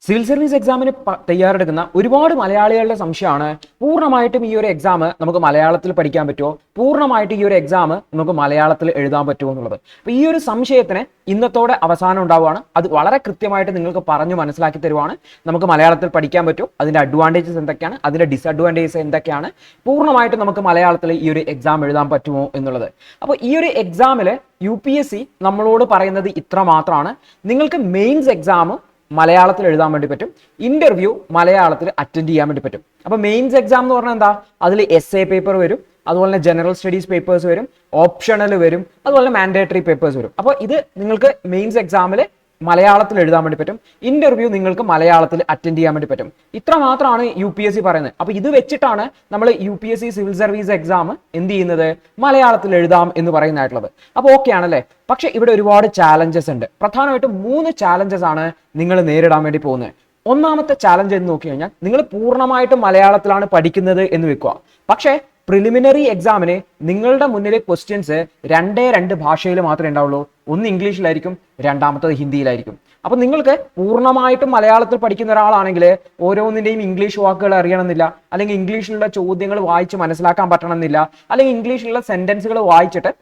Civil service എക്സാമിന് തയ്യാറെടുക്കുന്ന ഒരുപാട് മലയാളികളുടെ സംശയമാണ് പൂർണ്ണമായിട്ടും ഈ ഒരു എക്സാം നമുക്ക് മലയാളത്തിൽ പഠിക്കാൻ പറ്റുമോ, പൂർണ്ണമായിട്ട് ഈ ഒരു എക്സാം നമുക്ക് മലയാളത്തിൽ എഴുതാൻ പറ്റുമോ എന്നുള്ളത്. അപ്പോൾ ഈ ഒരു സംശയത്തിന് ഇന്നത്തോടെ അവസാനം ഉണ്ടാവുകയാണ്. അത് വളരെ കൃത്യമായിട്ട് നിങ്ങൾക്ക് പറഞ്ഞു മനസ്സിലാക്കി തരുവാണ്. നമുക്ക് മലയാളത്തിൽ പഠിക്കാൻ പറ്റുമോ, അതിന്റെ അഡ്വാൻറ്റേജസ് എന്തൊക്കെയാണ്, അതിന്റെ ഡിസഡ്വാൻറ്റേജസ് എന്തൊക്കെയാണ്, പൂർണ്ണമായിട്ട് നമുക്ക് മലയാളത്തിൽ ഈ ഒരു എക്സാം എഴുതാൻ പറ്റുമോ എന്നുള്ളത്. അപ്പോൾ ഈ ഒരു എക്സാമിൽ UPSC നമ്മളോട് പറയുന്നത് ഇത്ര മാത്രമാണ്: നിങ്ങൾക്ക് മെയിൻസ് എക്സാം മലയാളത്തിൽ എഴുതാൻ വേണ്ടി പറ്റും, ഇന്റർവ്യൂ മലയാളത്തിൽ അറ്റൻഡ് ചെയ്യാൻ വേണ്ടി പറ്റും. അപ്പൊ മെയിൻസ് എക്സാം എന്ന് പറഞ്ഞാൽ എന്താ? അതിൽ essay പേപ്പർ വരും, അതുപോലെ തന്നെ ജനറൽ സ്റ്റഡീസ് പേപ്പേഴ്സ് വരും, ഓപ്ഷണൽ വരും, അതുപോലെ മാൻഡേറ്ററി പേപ്പേഴ്സ് വരും. അപ്പോൾ ഇത് നിങ്ങൾക്ക് മെയിൻസ് എക്സാമിൽ മലയാളത്തിൽ എഴുതാൻ വേണ്ടി പറ്റും, ഇന്റർവ്യൂ നിങ്ങൾക്ക് മലയാളത്തിൽ അറ്റൻഡ് ചെയ്യാൻ വേണ്ടി പറ്റും. ഇത്ര മാത്രമാണ് UPSC പറയുന്നത്. അപ്പൊ ഇത് വെച്ചിട്ടാണ് നമ്മൾ UPSC സിവിൽ സർവീസ് എക്സാം എന്ത് ചെയ്യുന്നത്, മലയാളത്തിൽ എഴുതാം എന്ന് പറയുന്നതായിട്ടുള്ളത്. അപ്പോൾ ഓക്കെ ആണല്ലേ? പക്ഷെ ഇവിടെ ഒരുപാട് ചാലഞ്ചസ് ഉണ്ട്. പ്രധാനമായിട്ടും 3 ചാലഞ്ചസ് ആണ് നിങ്ങൾ നേരിടാൻ വേണ്ടി പോകുന്നത്. ഒന്നാമത്തെ ചാലഞ്ച് എന്ന് നോക്കി കഴിഞ്ഞാൽ, നിങ്ങൾ പൂർണ്ണമായിട്ടും മലയാളത്തിലാണ് പഠിക്കുന്നത് എന്ന് വെക്കുക. പക്ഷേ പ്രിലിമിനറി എക്സാമിന് നിങ്ങളുടെ മുന്നിലെ ക്വസ്റ്റ്യൻസ് 2 ഭാഷയിൽ മാത്രമേ ഉണ്ടാവുള്ളൂ. ഒന്ന് ഇംഗ്ലീഷിലായിരിക്കും, രണ്ടാമത്തത് ഹിന്ദിയിലായിരിക്കും. അപ്പൊ നിങ്ങൾക്ക് പൂർണ്ണമായിട്ടും മലയാളത്തിൽ പഠിക്കുന്ന ഒരാളാണെങ്കിൽ ഓരോന്നിന്റെയും ഇംഗ്ലീഷ് വാക്കുകൾ അറിയണമെന്നില്ല, അല്ലെങ്കിൽ ഇംഗ്ലീഷിലുള്ള ചോദ്യങ്ങൾ വായിച്ച് മനസ്സിലാക്കാൻ പറ്റണമെന്നില്ല, അല്ലെങ്കിൽ ഇംഗ്ലീഷിലുള്ള സെന്റൻസുകൾ വായിച്ചിട്ട്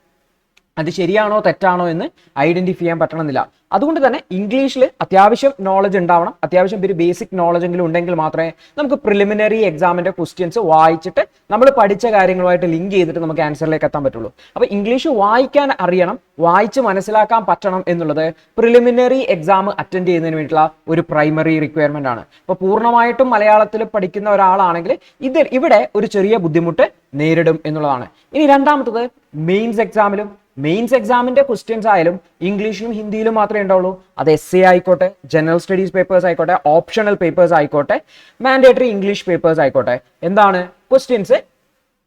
അത് ശരിയാണോ തെറ്റാണോ എന്ന് ഐഡന്റിഫൈ ചെയ്യാൻ പറ്റണമെന്നില്ല. അതുകൊണ്ട് തന്നെ ഇംഗ്ലീഷിൽ അത്യാവശ്യം നോളജ് ഉണ്ടാവണം. അത്യാവശ്യം ഒരു ബേസിക് നോളജ് എങ്കിലും ഉണ്ടെങ്കിൽ മാത്രമേ നമുക്ക് പ്രിലിമിനറി എക്സാമിന്റെ ക്വസ്റ്റ്യൻസ് വായിച്ചിട്ട് നമ്മൾ പഠിച്ച കാര്യങ്ങളുമായിട്ട് ലിങ്ക് ചെയ്തിട്ട് നമുക്ക് ആൻസറിലേക്ക് എത്താൻ പറ്റുള്ളൂ. അപ്പൊ ഇംഗ്ലീഷ് വായിക്കാൻ അറിയണം, വായിച്ച് മനസ്സിലാക്കാൻ പറ്റണം എന്നുള്ളത് പ്രിലിമിനറി എക്സാം അറ്റൻഡ് ചെയ്യുന്നതിന് വേണ്ടിയിട്ടുള്ള ഒരു പ്രൈമറി റിക്വയർമെന്റ് ആണ്. അപ്പൊ പൂർണ്ണമായിട്ടും മലയാളത്തിൽ പഠിക്കുന്ന ഒരാളാണെങ്കിൽ ഇവിടെ ഒരു ചെറിയ ബുദ്ധിമുട്ട് നേരിടും എന്നുള്ളതാണ്. ഇനി രണ്ടാമത്തത് മെയിൻസ് എക്സാമിന്റെ ക്വസ്റ്റ്യൻസ് ആയാലും ഇംഗ്ലീഷിലും ഹിന്ദിയിലും മാത്രമേ ഉണ്ടാവുള്ളൂ. അത് essay ആയിക്കോട്ടെ, ജനറൽ സ്റ്റഡീസ് പേപ്പേഴ്സ് ആയിക്കോട്ടെ, ഓപ്ഷണൽ പേപ്പേഴ്സ് ആയിക്കോട്ടെ, മാൻഡേറ്ററി ഇംഗ്ലീഷ് പേപ്പേഴ്സ് ആയിക്കോട്ടെ, എന്താണ് ക്വസ്റ്റ്യൻസ്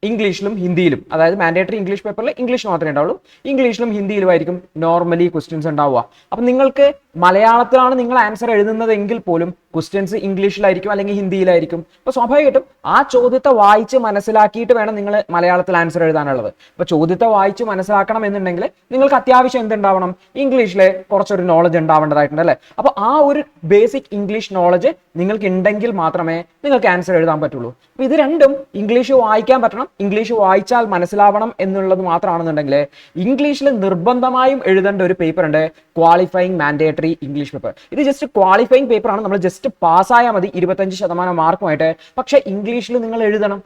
ഇംഗ്ലീഷിലും ഹിന്ദിയിലും. അതായത് മാൻഡേറ്ററി ഇംഗ്ലീഷ് പേപ്പറിൽ ഇംഗ്ലീഷ് മാത്രമേ ഉണ്ടാവുള്ളൂ, ഇംഗ്ലീഷിലും ഹിന്ദിയിലും ആയിരിക്കും നോർമലി ക്വസ്റ്റ്യൻസ് ഉണ്ടാവുക. അപ്പൊ നിങ്ങൾക്ക് മലയാളത്തിലാണ് നിങ്ങൾ ആൻസർ എഴുതുന്നതെങ്കിൽ പോലും ക്വസ്റ്റ്യൻസ് ഇംഗ്ലീഷിലായിരിക്കും അല്ലെങ്കിൽ ഹിന്ദിയിലായിരിക്കും. അപ്പൊ സ്വാഭാവികമായിട്ടും ആ ചോദ്യത്തെ വായിച്ച് മനസ്സിലാക്കിയിട്ട് വേണം നിങ്ങൾ മലയാളത്തിൽ ആൻസർ എഴുതാനുള്ളത്. അപ്പൊ ചോദ്യത്തെ വായിച്ച് മനസ്സിലാക്കണം എന്നുണ്ടെങ്കിൽ നിങ്ങൾക്ക് അത്യാവശ്യം എന്തുണ്ടാവണം, ഇംഗ്ലീഷിലെ കുറച്ചൊരു നോളജ് ഉണ്ടാവേണ്ടതായിട്ടുണ്ട് അല്ലേ? അപ്പൊ ആ ഒരു ബേസിക് ഇംഗ്ലീഷ് നോളജ് നിങ്ങൾക്ക് ഉണ്ടെങ്കിൽ മാത്രമേ നിങ്ങൾക്ക് ആൻസർ എഴുതാൻ പറ്റുള്ളൂ. അപ്പൊ ഇത് രണ്ടും, ഇംഗ്ലീഷ് വായിക്കാൻ പറ്റണം, ഇംഗ്ലീഷ് വായിച്ചാൽ മനസ്സിലാവണം എന്നുള്ളത് മാത്രമാണെന്നുണ്ടെങ്കിൽ ഇംഗ്ലീഷിൽ നിർബന്ധമായും എഴുതേണ്ട ഒരു പേപ്പർ ഉണ്ട്, ക്വാളിഫയിങ് മാൻഡേറ്ററി ഇംഗ്ലീഷ് പേപ്പർ. ഇത് ജസ്റ്റ് ക്വാളിഫയിങ് പേപ്പർ ആണ്, നമ്മൾ ജസ്റ്റ് പാസ്സായാൽ മതി 25% മാർക്കുമായിട്ട്. പക്ഷെ ഇംഗ്ലീഷിൽ നിങ്ങൾ എഴുതണം.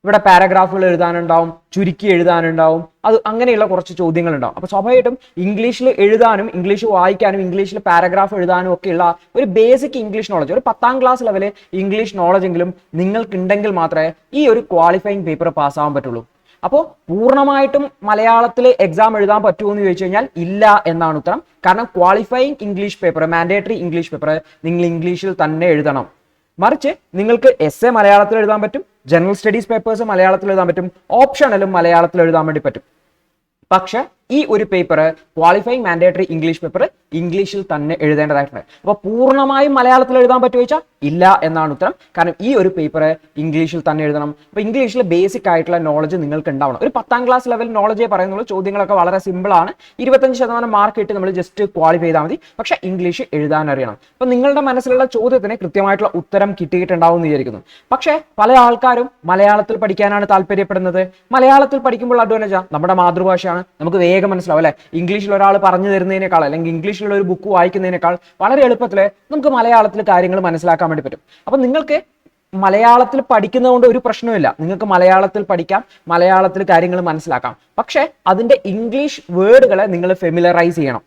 ഇവിടെ പാരഗ്രാഫുകൾ എഴുതാനുണ്ടാവും, ചുരുക്കി എഴുതാനുണ്ടാവും, അത് അങ്ങനെയുള്ള കുറച്ച് ചോദ്യങ്ങൾ ഉണ്ടാവും. അപ്പൊ സ്വാഭാവികമായിട്ടും ഇംഗ്ലീഷിൽ എഴുതാനും ഇംഗ്ലീഷ് വായിക്കാനും ഇംഗ്ലീഷിൽ പാരഗ്രാഫ് എഴുതാനും ഒക്കെയുള്ള ഒരു ബേസിക് ഇംഗ്ലീഷ് നോളജ്, ഒരു 10ാം ക്ലാസ് ലെവല് ഇംഗ്ലീഷ് നോളജ് എങ്കിലും നിങ്ങൾക്ക് ഉണ്ടെങ്കിൽ മാത്രമേ ഈ ഒരു ക്വാളിഫയിങ് പേപ്പർ പാസ്സാവാൻ പറ്റുള്ളൂ. അപ്പോൾ പൂർണ്ണമായിട്ടും മലയാളത്തിൽ എക്സാം എഴുതാൻ പറ്റുമോ എന്ന് ചോദിച്ചു കഴിഞ്ഞാൽ ഇല്ല എന്നാണ് ഉത്തരം. കാരണം qualifying English paper, mandatory English paper നിങ്ങൾ ഇംഗ്ലീഷിൽ തന്നെ എഴുതണം. മറിച്ച് നിങ്ങൾക്ക് essay മലയാളത്തിൽ എഴുതാൻ പറ്റും, ജനറൽ സ്റ്റഡീസ് പേപ്പേഴ്സ് മലയാളത്തിൽ എഴുതാൻ പറ്റും, ഓപ്ഷണലും മലയാളത്തിൽ എഴുതാൻ വേണ്ടി പറ്റും. പക്ഷെ ഈ ഒരു paper, qualifying mandatory English paper, ഇംഗ്ലീഷിൽ തന്നെ എഴുതേണ്ടതായിട്ടുണ്ട്. അപ്പൊ പൂർണ്ണമായും മലയാളത്തിൽ എഴുതാൻ പറ്റുമോ ചോദിച്ചാൽ ഇല്ല എന്നാണ് ഉത്തരം. കാരണം ഈ ഒരു പേപ്പർ ഇംഗ്ലീഷിൽ തന്നെ എഴുതണം. അപ്പൊ ഇംഗ്ലീഷിൽ ബേസിക് ആയിട്ടുള്ള നോളജ് നിങ്ങൾക്ക് ഉണ്ടാവണം. ഒരു 10ാം ക്ലാസ് ലെവൽ നോളജേ പറയുന്നുള്ളൂ. ചോദ്യങ്ങളൊക്കെ വളരെ സിമ്പിൾ ആണ്. 25% മാർക്ക് ഇട്ട് നമ്മൾ ജസ്റ്റ് ക്വാളിഫൈ ചെയ്താൽ മതി. പക്ഷെ ഇംഗ്ലീഷ് എഴുതാൻ അറിയണം. അപ്പൊ നിങ്ങളുടെ മനസ്സിലുള്ള ചോദ്യത്തിന് കൃത്യമായിട്ടുള്ള ഉത്തരം കിട്ടിയിട്ടുണ്ടാവും എന്ന് വിചാരിക്കുന്നു. പക്ഷെ പല ആൾക്കാരും മലയാളത്തിൽ പഠിക്കാനാണ് താല്പര്യപ്പെടുന്നത്. മലയാളത്തിൽ പഠിക്കുമ്പോൾ അഡ്വാൻറ്റേജ് നമ്മുടെ മാതൃഭാഷയാണ്, നമുക്ക് വേഗം മനസ്സിലാവും അല്ലെ? ഇംഗ്ലീഷിൽ ഒരാൾ പറഞ്ഞു തരുന്നതിനേക്കാൾ അല്ലെങ്കിൽ ഇംഗ്ലീഷിലുള്ള ഒരു ബുക്ക് വായിക്കുന്നതിനേക്കാൾ വളരെ എളുപ്പത്തിൽ നമുക്ക് മലയാളത്തിൽ കാര്യങ്ങൾ മനസ്സിലാക്കാൻ വേണ്ടി പറ്റും. അപ്പൊ നിങ്ങൾക്ക് മലയാളത്തിൽ പഠിക്കുന്നത് കൊണ്ട് ഒരു പ്രശ്നവുമില്ല, നിങ്ങൾക്ക് മലയാളത്തിൽ പഠിക്കാം, മലയാളത്തിൽ കാര്യങ്ങൾ മനസ്സിലാക്കാം. പക്ഷെ അതിന്റെ ഇംഗ്ലീഷ് വേർഡുകളെ നിങ്ങൾ ഫെമിലറൈസ് ചെയ്യണം.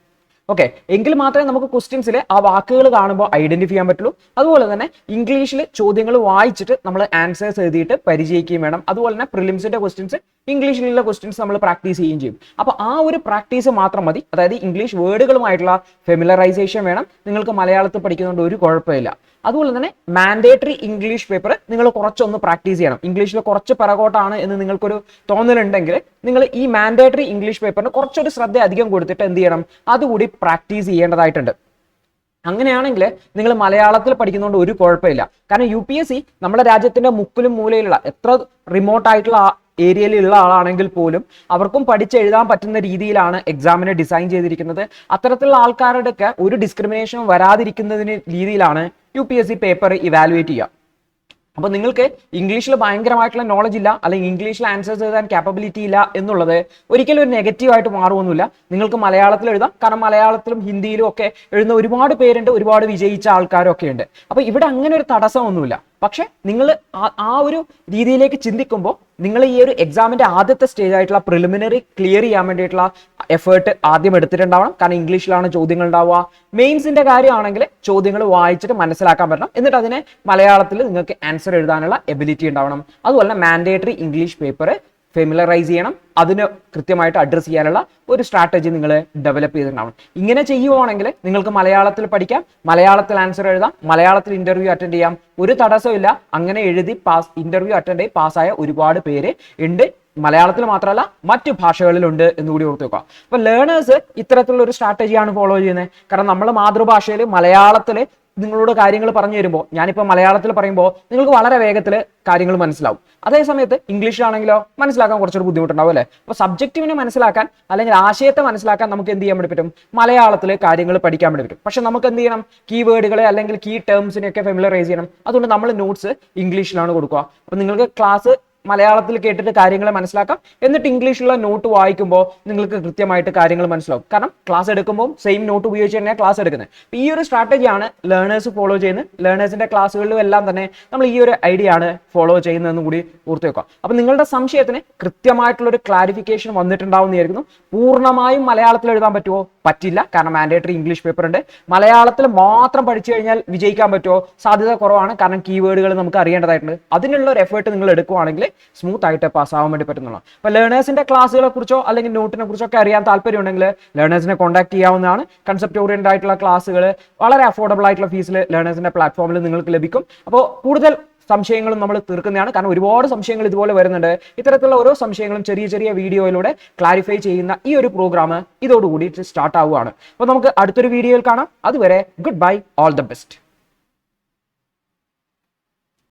ഓക്കെ, എങ്കിൽ മാത്രമേ നമുക്ക് ക്വസ്റ്റ്യൻസിൽ ആ വാക്കുകൾ കാണുമ്പോൾ ഐഡന്റിഫൈ ചെയ്യാൻ പറ്റുള്ളൂ. അതുപോലെ തന്നെ ഇംഗ്ലീഷിൽ ചോദ്യങ്ങൾ വായിച്ചിട്ട് നമ്മൾ ആൻസേഴ്സ് എഴുതിയിട്ട് പരിചയിക്കുകയും വേണം. അതുപോലെ തന്നെ പ്രിലിംസിന്റെ ക്വസ്റ്റ്യൻസ്, ഇംഗ്ലീഷിലുള്ള ക്വസ്റ്റ്യൻസ് നമ്മൾ പ്രാക്ടീസ് ചെയ്യുകയും ചെയ്യും. അപ്പൊ ആ ഒരു പ്രാക്ടീസ് മാത്രം മതി. അതായത് ഇംഗ്ലീഷ് വേർഡുകളുമായിട്ടുള്ള ഫെമിലറൈസേഷൻ വേണം. നിങ്ങൾക്ക് മലയാളത്തിൽ പഠിക്കുന്നതുകൊണ്ട് ഒരു കുഴപ്പമില്ല. അതുപോലെ തന്നെ മാൻഡേറ്ററി ഇംഗ്ലീഷ് പേപ്പർ നിങ്ങൾ കുറച്ചൊന്ന് പ്രാക്ടീസ് ചെയ്യണം. ഇംഗ്ലീഷിൽ കുറച്ച് പിറകോട്ടാണ് എന്ന് നിങ്ങൾക്കൊരു തോന്നലുണ്ടെങ്കിൽ നിങ്ങൾ ഈ മാൻഡേറ്ററി ഇംഗ്ലീഷ് പേപ്പറിന് കുറച്ചൊരു ശ്രദ്ധ അധികം കൊടുത്തിട്ട് എന്ത് ചെയ്യണം, അതുകൂടി പ്രാക്ടീസ് ചെയ്യേണ്ടതായിട്ടുണ്ട്. അങ്ങനെയാണെങ്കിൽ നിങ്ങൾ മലയാളത്തിൽ പഠിക്കുന്നതുകൊണ്ട് ഒരു കുഴപ്പമില്ല. കാരണം UPSC നമ്മുടെ രാജ്യത്തിന്റെ മുക്കിലും മൂലയിലുള്ള എത്ര റിമോട്ട് ആയിട്ടുള്ള ഏരിയയിലുള്ള ആളാണെങ്കിൽ പോലും അവർക്കും പഠിച്ചെഴുതാൻ പറ്റുന്ന രീതിയിലാണ് എക്സാമിനെ ഡിസൈൻ ചെയ്തിരിക്കുന്നത്. അത്തരത്തിലുള്ള ആൾക്കാരുടെയൊക്കെ ഒരു ഡിസ്ക്രിമിനേഷൻ വരാതിരിക്കുന്നതിന് രീതിയിലാണ് UPSC പേപ്പർ ഇവാലുവേറ്റ് ചെയ്യുക. അപ്പോൾ നിങ്ങൾക്ക് ഇംഗ്ലീഷിൽ ഭയങ്കരമായിട്ടുള്ള നോളജ് ഇല്ല, അല്ലെങ്കിൽ ഇംഗ്ലീഷിൽ ആൻസേഴ്സ് എഴുതാൻ കാപ്പബിലിറ്റി ഇല്ല എന്നുള്ളത് ഒരിക്കലും ഒരു നെഗറ്റീവായിട്ട് മാറുമൊന്നുമില്ല. നിങ്ങൾക്ക് മലയാളത്തിൽ എഴുതാം, കാരണം മലയാളത്തിലും ഹിന്ദിയിലും ഒക്കെ എഴുതുന്ന ഒരുപാട് പേരുണ്ട്, ഒരുപാട് വിജയിച്ച ആൾക്കാരൊക്കെ ഉണ്ട്. അപ്പോൾ ഇവിടെ അങ്ങനെ ഒരു തടസ്സമൊന്നുമില്ല. പക്ഷെ നിങ്ങൾ ആ ഒരു രീതിയിലേക്ക് ചിന്തിക്കുമ്പോൾ നിങ്ങൾ ഈ ഒരു എക്സാമിന്റെ ആദ്യത്തെ സ്റ്റേജ് ആയിട്ടുള്ള പ്രിലിമിനറി ക്ലിയർ ചെയ്യാൻ വേണ്ടിയിട്ടുള്ള എഫേർട്ട് ആദ്യം എടുത്തിട്ടുണ്ടാവണം. കാരണം ഇംഗ്ലീഷിലാണ് ചോദ്യങ്ങൾ ഉണ്ടാവുക. മെയിൻസിന്റെ കാര്യമാണെങ്കിൽ ചോദ്യങ്ങൾ വായിച്ചിട്ട് മനസ്സിലാക്കാൻ പറ്റണം, എന്നിട്ട് അതിനെ മലയാളത്തിൽ നിങ്ങൾക്ക് ആൻസർ എഴുതാനുള്ള എബിലിറ്റി ഉണ്ടാവണം. അതുപോലെ തന്നെ മാൻഡേറ്ററി ഇംഗ്ലീഷ് പേപ്പർ ഫെമിലറൈസ് ചെയ്യണം, അതിന് കൃത്യമായിട്ട് അഡ്രസ്സ് ചെയ്യാനുള്ള ഒരു സ്ട്രാറ്റജി നിങ്ങൾ ഡെവലപ്പ് ചെയ്തിട്ടുണ്ടാവണം. ഇങ്ങനെ ചെയ്യുവാണെങ്കിൽ നിങ്ങൾക്ക് മലയാളത്തിൽ പഠിക്കാം, മലയാളത്തിൽ ആൻസർ എഴുതാം, മലയാളത്തിൽ ഇന്റർവ്യൂ അറ്റൻഡ് ചെയ്യാം, ഒരു തടസ്സമില്ല. അങ്ങനെ എഴുതി ഇന്റർവ്യൂ അറ്റൻഡ് ചെയ്ത് പാസ്സായ ഒരുപാട് പേര് ഉണ്ട്. മലയാളത്തിൽ മാത്രമല്ല മറ്റു ഭാഷകളിലുണ്ട് എന്നുകൂടി ഓർത്ത് വെക്കുക. അപ്പൊ ലേണേഴ്സ് ഇത്തരത്തിലുള്ള ഒരു സ്ട്രാറ്റജിയാണ് ഫോളോ ചെയ്യുന്നത്. കാരണം നമ്മുടെ മാതൃഭാഷയിൽ മലയാളത്തിൽ നിങ്ങളോട് കാര്യങ്ങൾ പറഞ്ഞു തരുമ്പോൾ, ഞാനിപ്പോൾ മലയാളത്തിൽ പറയുമ്പോൾ നിങ്ങൾക്ക് വളരെ വേഗത്തിൽ കാര്യങ്ങൾ മനസ്സിലാവും. അതേ സമയത്ത് ഇംഗ്ലീഷിലാണെങ്കിലോ മനസ്സിലാക്കാൻ കുറച്ചൊരു ബുദ്ധിമുട്ടുണ്ടാവും അല്ലേ? അപ്പോൾ സബ്ജക്റ്റിവിനെ മനസ്സിലാക്കാൻ അല്ലെങ്കിൽ ആശയത്തെ മനസ്സിലാക്കാൻ നമുക്ക് എന്ത് ചെയ്യാൻ വേണ്ടി പറ്റും? മലയാളത്തിൽ കാര്യങ്ങൾ പഠിക്കാൻ വേണ്ടി പറ്റും. പക്ഷെ നമുക്ക് എന്ത് ചെയ്യണം? കീവേഡുകളെ അല്ലെങ്കിൽ കീ ടേംസിനെയൊക്കെ ഫെമിലറൈസ് ചെയ്യണം. അതുകൊണ്ട് നമ്മൾ നോട്ട്സ് ഇംഗ്ലീഷിലാണ് കൊടുക്കുക. അപ്പോൾ നിങ്ങൾക്ക് ക്ലാസ് മലയാളത്തിൽ കേട്ടിട്ട് കാര്യങ്ങൾ മനസ്സിലാക്കാം, എന്നിട്ട് ഇംഗ്ലീഷിലുള്ള നോട്ട് വായിക്കുമ്പോൾ നിങ്ങൾക്ക് കൃത്യമായിട്ട് കാര്യങ്ങൾ മനസ്സിലാവും. കാരണം ക്ലാസ് എടുക്കുമ്പോൾ സെയിം നോട്ട് ഉപയോഗിച്ച് തന്നെയാണ് ക്ലാസ് എടുക്കുന്നത്. ഈ ഒരു സ്ട്രാറ്റജിയാണ് ലേണേഴ്സ് ഫോളോ ചെയ്യുന്നത്. ലേണേഴ്സിന്റെ ക്ലാസ്സുകളിലും എല്ലാം തന്നെ നമ്മൾ ഈ ഒരു ഐഡിയ ആണ് ഫോളോ ചെയ്യുന്നതെന്നും കൂടി ഓർത്ത് വെക്കുക. അപ്പൊ നിങ്ങളുടെ സംശയത്തിന് കൃത്യമായിട്ടുള്ള ഒരു ക്ലാരിഫിക്കേഷൻ വന്നിട്ടുണ്ടാവും എന്ന് വിചാരിക്കുന്നു. പൂർണ്ണമായും മലയാളത്തിൽ എഴുതാൻ പറ്റുമോ? പറ്റില്ല, കാരണം മാൻഡേറ്ററി ഇംഗ്ലീഷ് പേപ്പർ ഉണ്ട്. മലയാളത്തിൽ മാത്രം പഠിച്ചു കഴിഞ്ഞാൽ വിജയിക്കാൻ പറ്റുമോ? സാധ്യത കുറവാണ്, കാരണം കീവേഡുകൾ നമുക്ക് അറിയേണ്ടതായിട്ടുണ്ട്. അതിനുള്ള ഒരു എഫേർട്ട് നിങ്ങൾ എടുക്കുവാണെങ്കിൽ സ്മൂത്ത് ആയിട്ട് പാസ് ആവാൻ വേണ്ടി പറ്റുന്നുള്ളൂ. അപ്പൊ ലേണേഴ്സിന്റെ ക്ലാസ്സുകളെ കുറിച്ചോ അല്ലെങ്കിൽ നോട്ടിനെ കുറിച്ചോ ഒക്കെ അറിയാൻ താല്പര്യം ഉണ്ടെങ്കിൽ ലേണേഴ്സിനെ കോൺടാക്ട് ചെയ്യാവുന്നതാണ്. കൺസെപ്റ്റ് ഓറിയന്റഡ് ആയിട്ടുള്ള ക്ലാസ്സുകൾ വളരെ അഫോർഡബിൾ ആയിട്ടുള്ള ഫീസിൽ ലേണേഴ്സിന്റെ പ്ലാറ്റ്ഫോമിൽ നിങ്ങൾക്ക് ലഭിക്കും. അപ്പോൾ കൂടുതൽ സംശയങ്ങളും നമ്മൾ തീർക്കുന്നതാണ്. കാരണം ഒരുപാട് സംശയങ്ങൾ ഇതുപോലെ വരുന്നുണ്ട്. ഇത്തരത്തിലുള്ള ഓരോ സംശയങ്ങളും ചെറിയ ചെറിയ വീഡിയോയിലൂടെ ക്ലാരിഫൈ ചെയ്യുന്ന ഈ ഒരു പ്രോഗ്രാം ഇതോടുകൂടി സ്റ്റാർട്ട് ആവുകയാണ്. അപ്പോൾ നമുക്ക് അടുത്തൊരു വീഡിയോയിൽ കാണാം. അതുവരെ good bye, all the best.